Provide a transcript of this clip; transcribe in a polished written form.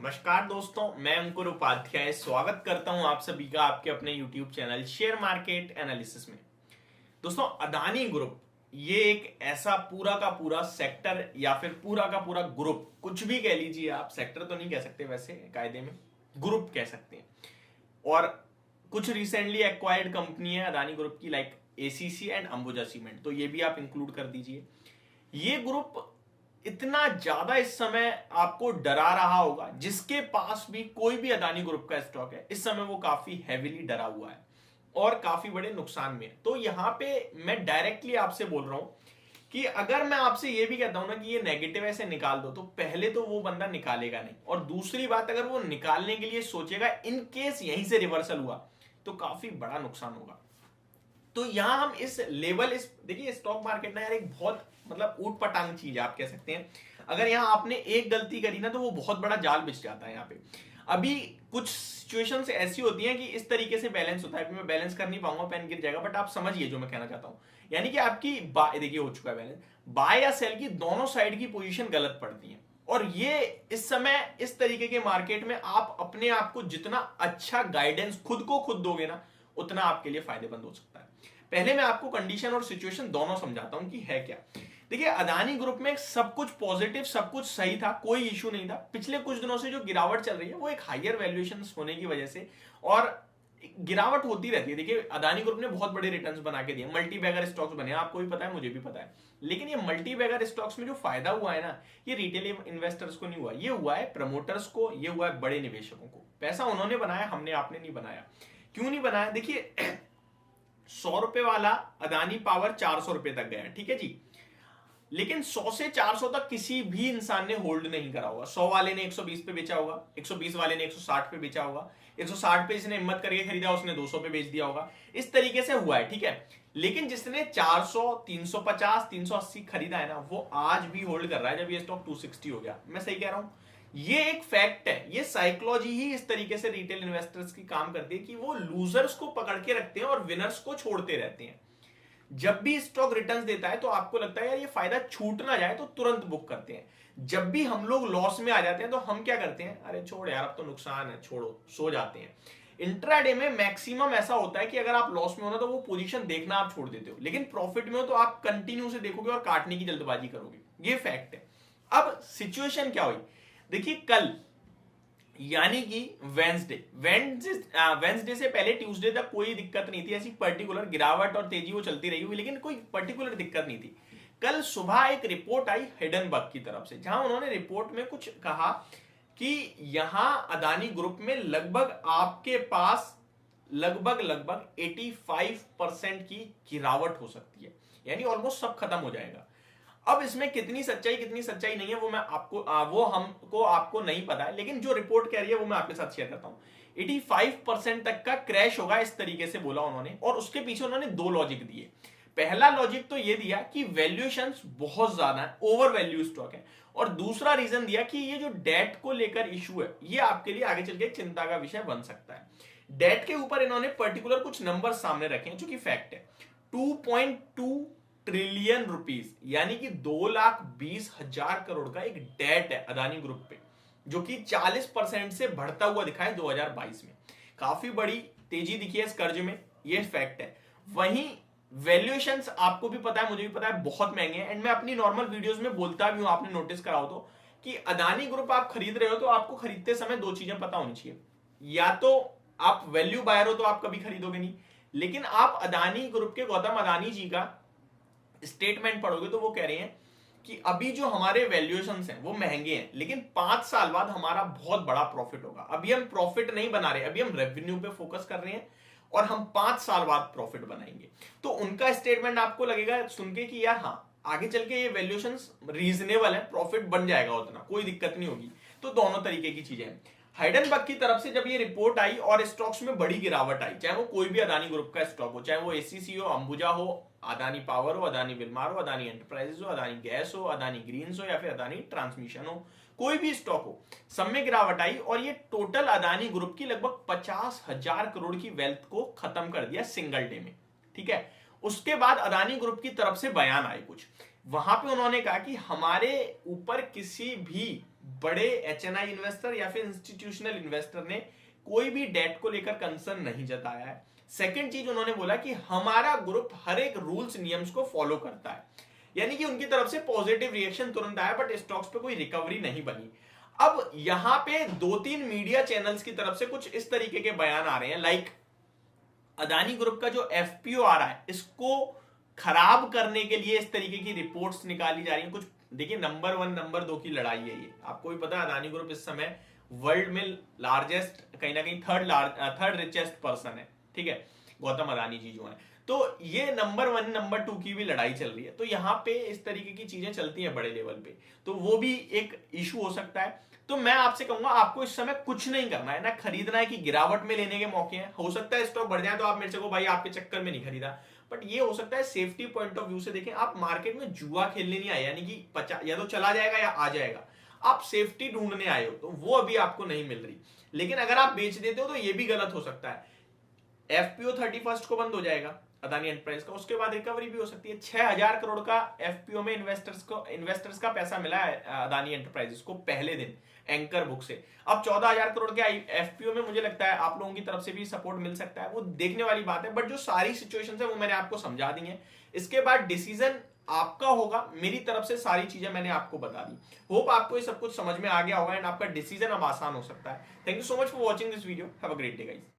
नमस्कार दोस्तों, मैं अंकुर उपाध्याय स्वागत करता हूं आप सभी का आपके अपने YouTube channel share market analysis में। दोस्तों, अदानी ग्रुप ये एक ऐसा पूरा का पूरा सेक्टर या फिर पूरा का पूरा ग्रुप, कुछ भी कह लीजिए आप, सेक्टर तो नहीं कह सकते वैसे कायदे में, ग्रुप कह सकते हैं। और कुछ रिसेंटली एक्वायर्ड कंपनी है अदानी ग्रुप की, like ACC and Ambuja cement, तो ये भी आप इंक्लूड कर दीजिए। ये ग्रुप इतना ज्यादा इस समय आपको डरा रहा होगा, जिसके पास भी कोई भी अदानी ग्रुप का स्टॉक है इस समय वो काफी हैवीली डरा हुआ है और काफी बड़े नुकसान में है। तो यहां पे मैं डायरेक्टली आपसे बोल रहा हूं कि अगर मैं आपसे ये भी कहता हूं ना कि ये नेगेटिव ऐसे निकाल दो, तो पहले तो वो बंदा निकालेगा नहीं, और दूसरी बात, अगर वो निकालने के लिए सोचेगा इन केस यहीं से रिवर्सल हुआ तो काफी बड़ा नुकसान होगा। तो यहां हम इस लेवल, इस देखिए स्टॉक मार्केट ना यार एक बहुत मतलब ऊट पटांग चीज है आप कह सकते हैं। अगर यहां आपने एक गलती करी ना तो वो बहुत बड़ा जाल बिछ जाता है। यहाँ पे अभी कुछ सिचुएशंस ऐसी होती हैं कि इस तरीके से बैलेंस होता है, मैं बैलेंस कर नहीं पाऊंगा, पेन गिर जाएगा, बट आप समझिए जो मैं कहना चाहता हूं। यानी कि आपकी देखिए हो चुका है बैलेंस, बाय या सेल की दोनों साइड की पोजीशन गलत पड़ती है। और ये इस समय इस तरीके के मार्केट में आप अपने आप को जितना अच्छा गाइडेंस खुद को खुद दोगे ना, उतना आपके लिए फायदेमंद हो सकता है। पहले मैं आपको कंडीशन और सिचुएशन दोनों समझाता हूं कि है क्या। देखिए, अदानी ग्रुप में सब कुछ पॉजिटिव, सब कुछ सही था, कोई इशू नहीं था। पिछले कुछ दिनों से जो गिरावट चल रही है वो एक हायर वैल्यूएशन होने की वजह से, और गिरावट होती रहती है। देखिए, अदानी ग्रुप ने बहुत बड़े रिटर्न्स बना के दिए, मल्टी बैगर स्टॉक्स बने, आपको भी पता है, मुझे भी पता है। लेकिन ये मल्टी बैगर स्टॉक्स में जो फायदा हुआ है ना, ये रिटेल इन्वेस्टर्स को नहीं हुआ, ये हुआ है प्रमोटर्स को, ये हुआ है बड़े निवेशकों को। पैसा उन्होंने बनाया, हमने आपने नहीं बनाया। क्यों नहीं बनाया? देखिए, 100 रुपए वाला अदानी पावर 400 रुपए तक गया, ठीक है जी, लेकिन 100 से 400 तक किसी भी इंसान ने होल्ड नहीं करा होगा। 100 वाले ने 120 पे बेचा होगा, 120 वाले ने 160 पे बेचा होगा, 160 पे जिसने हिम्मत करके खरीदा उसने 200 पे बेच दिया होगा। इस तरीके से हुआ है, ठीक है। लेकिन जिसने 400, 350, 380 खरीदा है ना, वो आज भी होल्ड कर रहा है जब ये स्टॉक 260 हो गया। मैं सही कह रहा हूं? ये एक फैक्ट है, ये साइकोलॉजी ही इस तरीके से रिटेल इन्वेस्टर्स की काम करती है कि वो लूजर्स को पकड़ के रखते हैं और विनर्स को छोड़ते रहते हैं। जब भी स्टॉक रिटर्न्स देता है तो आपको लगता है यार ये फायदा छूट ना जाए, तो तुरंत बुक करते हैं। जब भी हम लोग लॉस में आ जाते हैं तो हम क्या करते हैं, अरे छोड़ यार अब तो नुकसान है, छोड़ो, सो जाते हैं। इंट्राडे में मैक्सिमम ऐसा होता है कि अगर आप लॉस में हो ना तो वो पोजीशन देखना आप छोड़ देते हो, लेकिन प्रॉफिट में हो तो आप कंटिन्यू से देखोगे और काटने की जल्दबाजी करोगे। ये फैक्ट है। अब सिचुएशन क्या हुई, देखिए कल यानी कि वेंसडे से पहले ट्यूसडे तक कोई दिक्कत नहीं थी, ऐसी पर्टिकुलर गिरावट और तेजी वो चलती रही हुई, लेकिन कोई पर्टिकुलर दिक्कत नहीं थी। कल सुबह एक रिपोर्ट आई हिडनबर्ग की तरफ से, जहां उन्होंने रिपोर्ट में कुछ कहा कि यहां अदानी ग्रुप में लगभग आपके पास लगभग 85% की गिरावट हो सकती है, यानी ऑलमोस्ट सब खत्म हो जाएगा। अब इसमें कितनी सच्चाई नहीं है वो मैं आपको वो हमको आपको नहीं पता है, लेकिन जो रिपोर्ट कह रही है वो मैं आपके साथ शेयर करता हूं। 85% तक का क्रैश होगा, इस तरीके से बोला उन्होंने, और उसके पीछे उन्होंने दो लॉजिक दिए। पहला लॉजिक तो ये दिया कि वैल्यूएशंस बहुत ज्यादा है, ओवर वैल्यू स्टॉक है, और दूसरा रीजन दिया कि ये जो डेट को लेकर इशू है ये आपके लिए आगे चल के चिंता का विषय बन सकता है। डेट के ऊपर इन्होंने पर्टिकुलर कुछ नंबर सामने रखे हैं जो कि फैक्ट है। 2.2 ट्रिलियन रुपीस, यानी कि 2,20,000 करोड़ का एक डेट है अदानी ग्रुप पे, जो कि 40% से बढ़ता हुआ दिखा है 2022 में। काफी बड़ी तेजी दिखी है इस कर्ज में, ये फैक्ट है। वहीं वैल्यूएशंस आपको भी पता है, मुझे भी पता है, बहुत महंगे हैं। एंड मैं अपनी नॉर्मल वीडियोस में बोलता भी हूं, आपने नोटिस करा हो तो, कि अदानी ग्रुप आप खरीद रहे हो तो आपको खरीदते समय दो चीजें पता होनी चाहिए। या तो आप वैल्यू बायर हो तो आप कभी खरीदोगे नहीं, लेकिन आप अदानी ग्रुप के गौतम अदानी जी का स्टेटमेंट पढ़ोगे तो वो कह रहे हैं कि अभी जो हमारे वैल्यूएशंस हैं वो महंगे हैं, लेकिन 5 साल बाद हमारा बहुत बड़ा प्रॉफिट होगा। अभी हम प्रॉफिट नहीं बना रहे, अभी हम रेवेन्यू पे फोकस कर रहे हैं, और हम 5 साल बाद प्रॉफिट बनाएंगे। तो उनका स्टेटमेंट आपको लगेगा सुन के कि यार हाँ, आगे चल के ये वैल्यूएशंस रीजनेबल है, प्रॉफिट बन जाएगा, उतना कोई दिक्कत नहीं होगी। तो दोनों तरीके की चीजें हैं। हाइडनबर्ग की तरफ से जब ये रिपोर्ट आई और स्टॉक्स में बड़ी गिरावट आई, चाहे वो कोई भी अदानी ग्रुप का स्टॉक हो, चाहे वो एसीसी हो, अंबुजा हो, अदानी पावर हो, अदानी विलमार हो, अदानी एंटरप्राइजेस हो, अदानी गैस हो, अदानी ग्रीन्स हो, या फिर अदानी ट्रांसमिशन हो, कोई भी स्टॉक हो, सब में गिरावट आई, और ये टोटल अदानी ग्रुप की लगभग 50,000 करोड़ की वेल्थ को खत्म कर दिया सिंगल डे में, ठीक है। उसके बाद अदानी ग्रुप की तरफ से बयान आए कुछ, वहां पे उन्होंने कहा कि हमारे ऊपर किसी भी बड़े HNI इन्वेस्टर या फिर इंस्टीट्यूशनल इन्वेस्टर ने कोई भी डेट को लेकर कंसर्न नहीं जताया है। सेकंड चीज उन्होंने बोला कि हमारा ग्रुप हर एक रूल्स नियम्स को फॉलो करता है, यानी कि उनकी तरफ से पॉजिटिव रिएक्शन तुरंत आया, बट स्टॉक्स पे कोई रिकवरी नहीं बनी। अब यहां पे 2-3 मीडिया चैनल्स की तरफ से कुछ इस तरीके के बयान आ रहे हैं, लाइक अदानी ग्रुप का जो FPO आ रहा है इसको खराब करने के लिए इस तरीके की रिपोर्ट्स निकाली जा रही हैं। कुछ देखिए, नंबर 1 नंबर 2 की लड़ाई है ये, आपको भी पता है। अदानी ग्रुप इस समय वर्ल्ड में लार्जेस्ट, कहीं ना कहीं थर्ड रिचेस्ट पर्सन है, ठीक है, गौतम अदानी जी जो है। तो ये नंबर 1 नंबर 2 की भी लड़ाई चल रही है। तो यहाँ पे इस तरीके की चीजें चलती हैं बड़े लेवल पे, तो वो भी एक इशू हो सकता है। तो मैं आपसे कहूंगा आपको इस समय कुछ नहीं करना है, ना खरीदना है कि गिरावट में लेने के मौके हैं। हो सकता है स्टॉक बढ़ जाए तो आप मेरे से को भाई आपके चक्कर में नहीं खरीदा, बट ये हो सकता है सेफ्टी पॉइंट ऑफ व्यू से देखें। आप मार्केट में जुआ खेलने नहीं आए, यानी कि या तो चला जाएगा या आ जाएगा, आप सेफ्टी ढूंढने आए हो, तो वो अभी आपको नहीं मिल रही। लेकिन अगर आप बेच देते हो तो ये भी गलत हो सकता है। FPO 31 को बंद हो जाएगा अदानी एंटरप्राइज का, उसके बाद रिकवरी भी हो सकती है। 6000 करोड़ का FPO में इन्वेस्टर्स का पैसा मिला है अदानी एंटरप्राइजेस को पहले दिन एंकर बुक से। अब 14000 करोड़ के FPO में मुझे लगता है आप लोगों की तरफ से भी सपोर्ट मिल सकता है, वो देखने वाली बात है। बट जो सारी सिचुएशन है वो मैंने आपको समझा दी है, इसके बाद डिसीजन आपका होगा। मेरी तरफ से सारी चीजें मैंने आपको बता दी। होप आपको ये सब कुछ समझ में आ गया होगा एंड आपका डिसीजन अब आसान हो सकता है। Thank you so much for watching this video. Have a great day guys.